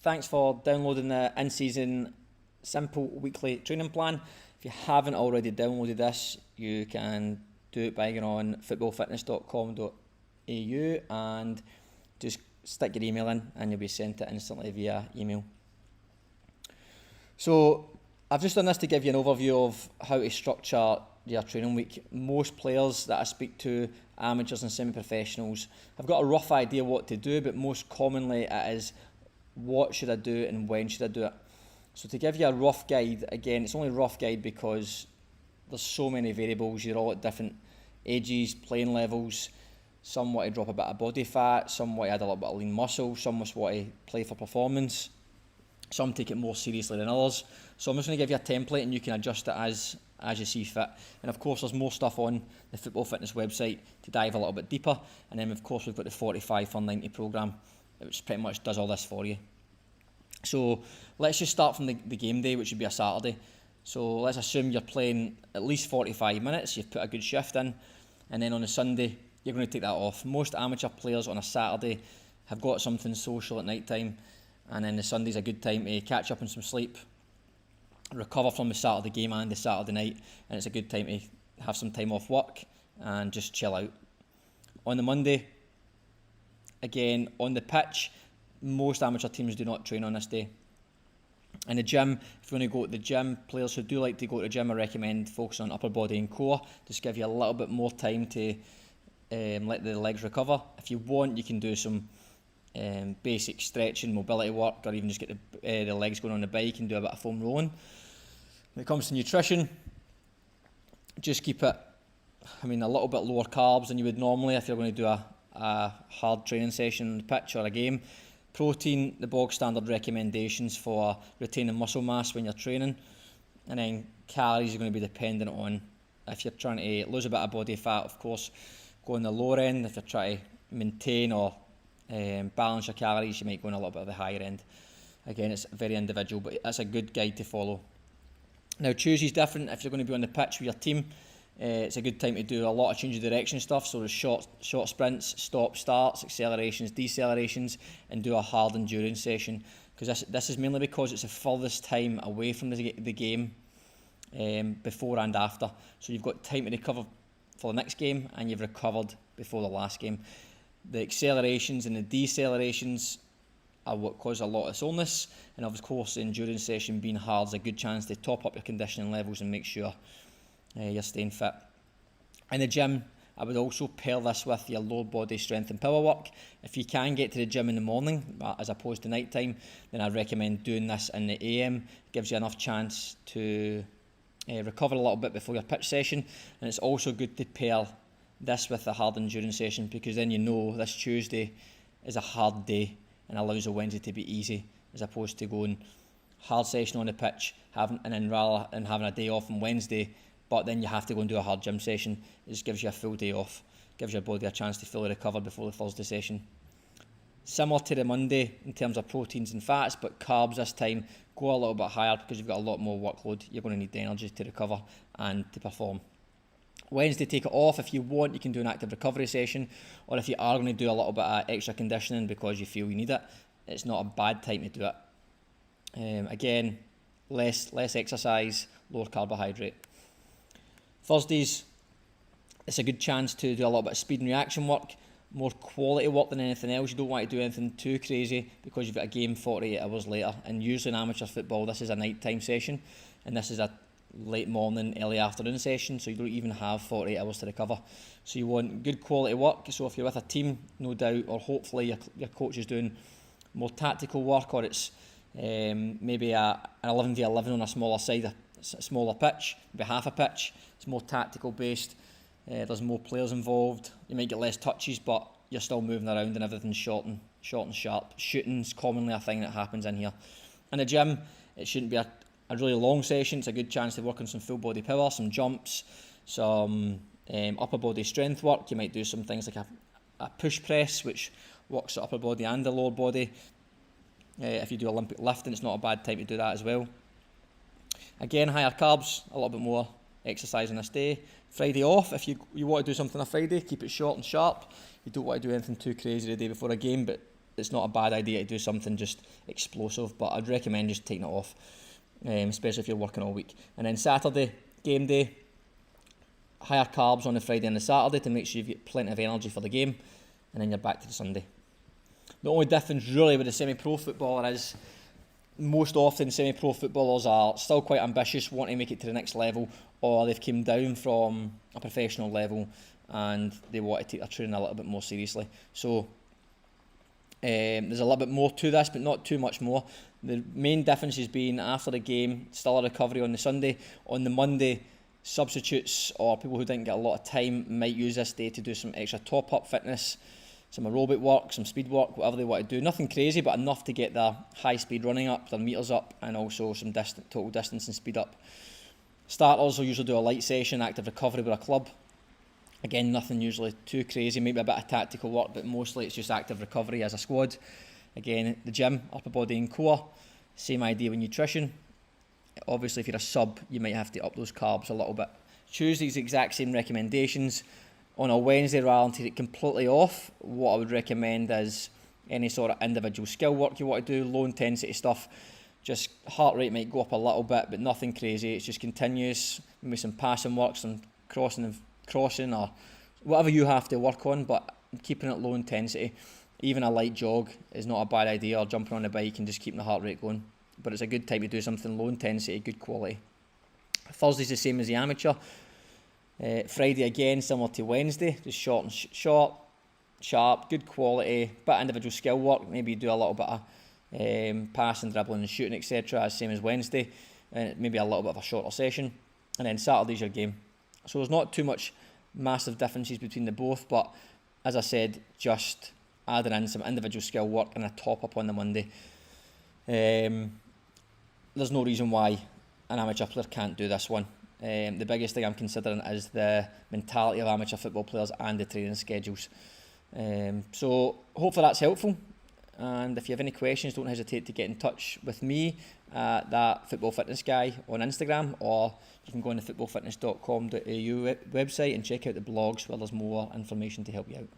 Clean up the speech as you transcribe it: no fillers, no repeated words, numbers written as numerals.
Thanks for downloading the in-season simple weekly training plan. If you haven't already downloaded this, you can do it by going on footballfitness.com.au and just stick your email in and you'll be sent it instantly via email. So I've just done this to give you an overview of how to structure your training week. Most players that I speak to, amateurs and semi-professionals, have got a rough idea what to do, but most commonly it is what should I do and when should I do it. So to give you a rough guide, again, it's only a rough guide because there's so many variables. You're all at different ages, playing levels. Some want to drop a bit of body fat, some want to add a little bit of lean muscle, some just want to play for performance, some take it more seriously than others. So I'm just going to give you a template and you can adjust it as you see fit. And of course there's more stuff on the Football Fitness website to dive a little bit deeper. And then of course we've got the 45 for 90 programme, which pretty much does all this for you. So let's just start from the game day, which would be a Saturday. So let's assume you're playing at least 45 minutes, you've put a good shift in, and then on a Sunday you're going to take that off. Most amateur players on a Saturday have got something social at night time, and then the Sunday's a good time to catch up on some sleep, recover from the Saturday game and the Saturday night, and it's a good time to have some time off work and just chill out. On the Monday, again, on the pitch, most amateur teams do not train on this day. In the gym, if you want to go to the gym, players who do like to go to the gym, I recommend focusing on upper body and core, just give you a little bit more time to let the legs recover. If you want, you can do some basic stretching, mobility work, or even just get the legs going on the bike and do a bit of foam rolling. When it comes to nutrition, just keep it, a little bit lower carbs than you would normally if you're going to do a hard training session on the pitch or a game. Protein, the bog standard recommendations for retaining muscle mass when you're training, and then calories are going to be dependent on if you're trying to lose a bit of body fat, of course, go on the lower end. If you're trying to maintain or balance your calories, you might go on a little bit of the higher end. Again, it's very individual, but that's a good guide to follow. Now, Tuesday's different. If you're going to be on the pitch with your team, it's a good time to do a lot of change of direction stuff. So there's short sprints, stop starts, accelerations, decelerations, and do a hard endurance session. Because this is mainly because it's the furthest time away from the game before and after. So you've got time to recover for the next game, and you've recovered before the last game. The accelerations and the decelerations are what cause a lot of soreness, and of course the endurance session being hard is a good chance to top up your conditioning levels and make sure you're staying fit. In the gym, I would also pair this with your lower body strength and power work. If you can get to the gym in the morning as opposed to night time, then I'd recommend doing this in the AM. It gives you enough chance to recover a little bit before your pitch session, and it's also good to pair this with a hard endurance session, because then you know this Tuesday is a hard day and allows a Wednesday to be easy, as opposed to going hard session on the pitch having a day off on Wednesday, but then you have to go and do a hard gym session. It just gives you a full day off, gives your body a chance to fully recover before the Thursday session. Similar to the Monday in terms of proteins and fats, but carbs this time go a little bit higher because you've got a lot more workload. You're going to need the energy to recover and to perform. Wednesday, take it off. If you want, you can do an active recovery session, or if you are going to do a little bit of extra conditioning because you feel you need it, it's not a bad time to do it. Again, less exercise, lower carbohydrate. Thursdays, it's a good chance to do a little bit of speed and reaction work, more quality work than anything else. You don't want to do anything too crazy because you've got a game 48 hours later, and usually in amateur football this is a nighttime session and this is a late morning, early afternoon session, so you don't even have 48 hours to recover. So you want good quality work. So if you're with a team, no doubt, or hopefully your coach is doing more tactical work, or it's maybe an 11v11 on a smaller side, a smaller pitch, maybe half a pitch, it's more tactical based, there's more players involved, you might get less touches, but you're still moving around and everything's short and sharp. Shooting's commonly a thing that happens in here. In the gym, it shouldn't be a really long session. It's a good chance to work on some full body power, some jumps, some upper body strength work. You might do some things like a push press, which works the upper body and the lower body. If you do Olympic lifting, it's not a bad time to do that as well. Again, higher carbs, a little bit more exercise on this day. Friday off, if you want to do something on a Friday, keep it short and sharp. You don't want to do anything too crazy the day before a game, but it's not a bad idea to do something just explosive, but I'd recommend just taking it off, especially if you're working all week. And then Saturday, game day, higher carbs on the Friday and the Saturday to make sure you've got plenty of energy for the game, and then you're back to the Sunday. The only difference really with the semi-pro footballer is most often semi-pro footballers are still quite ambitious, want to make it to the next level, or they've come down from a professional level and they want to take their training a little bit more seriously. So there's a little bit more to this, but not too much more. The main difference has been after the game, still a recovery on the Sunday. On the Monday, substitutes or people who didn't get a lot of time might use this day to do some extra top-up fitness, some aerobic work, some speed work, whatever they want to do. Nothing crazy, but enough to get their high speed running up, their meters up, and also some total distance and speed up. Starters will usually do a light session, active recovery with a club. Again, nothing usually too crazy, maybe a bit of tactical work, but mostly it's just active recovery as a squad. Again, the gym, upper body and core, same idea with nutrition. Obviously, if you're a sub, you might have to up those carbs a little bit. Tuesday's exact same recommendations. On a Wednesday, rather than take it completely off, what I would recommend is any sort of individual skill work you want to do, low intensity stuff. Just heart rate might go up a little bit, but nothing crazy. It's just continuous, maybe some passing work, some crossing or whatever you have to work on, but keeping it low intensity. Even a light jog is not a bad idea, or jumping on a bike and just keeping the heart rate going. But it's a good time to do something low intensity, good quality. Thursday's the same as the amateur. Friday again, similar to Wednesday, just short and sharp, good quality, bit of individual skill work. Maybe you do a little bit of passing, dribbling and shooting, etc. Same as Wednesday, and maybe a little bit of a shorter session. And then Saturday's your game. So there's not too much massive differences between the both, but as I said, just adding in some individual skill work and a top up on the Monday. There's no reason why an amateur player can't do this one. The biggest thing I'm considering is the mentality of amateur football players and the training schedules. So hopefully that's helpful. And if you have any questions, don't hesitate to get in touch with me at that Football Fitness Guy on Instagram, or you can go on the footballfitness.com.au website and check out the blogs where there's more information to help you out.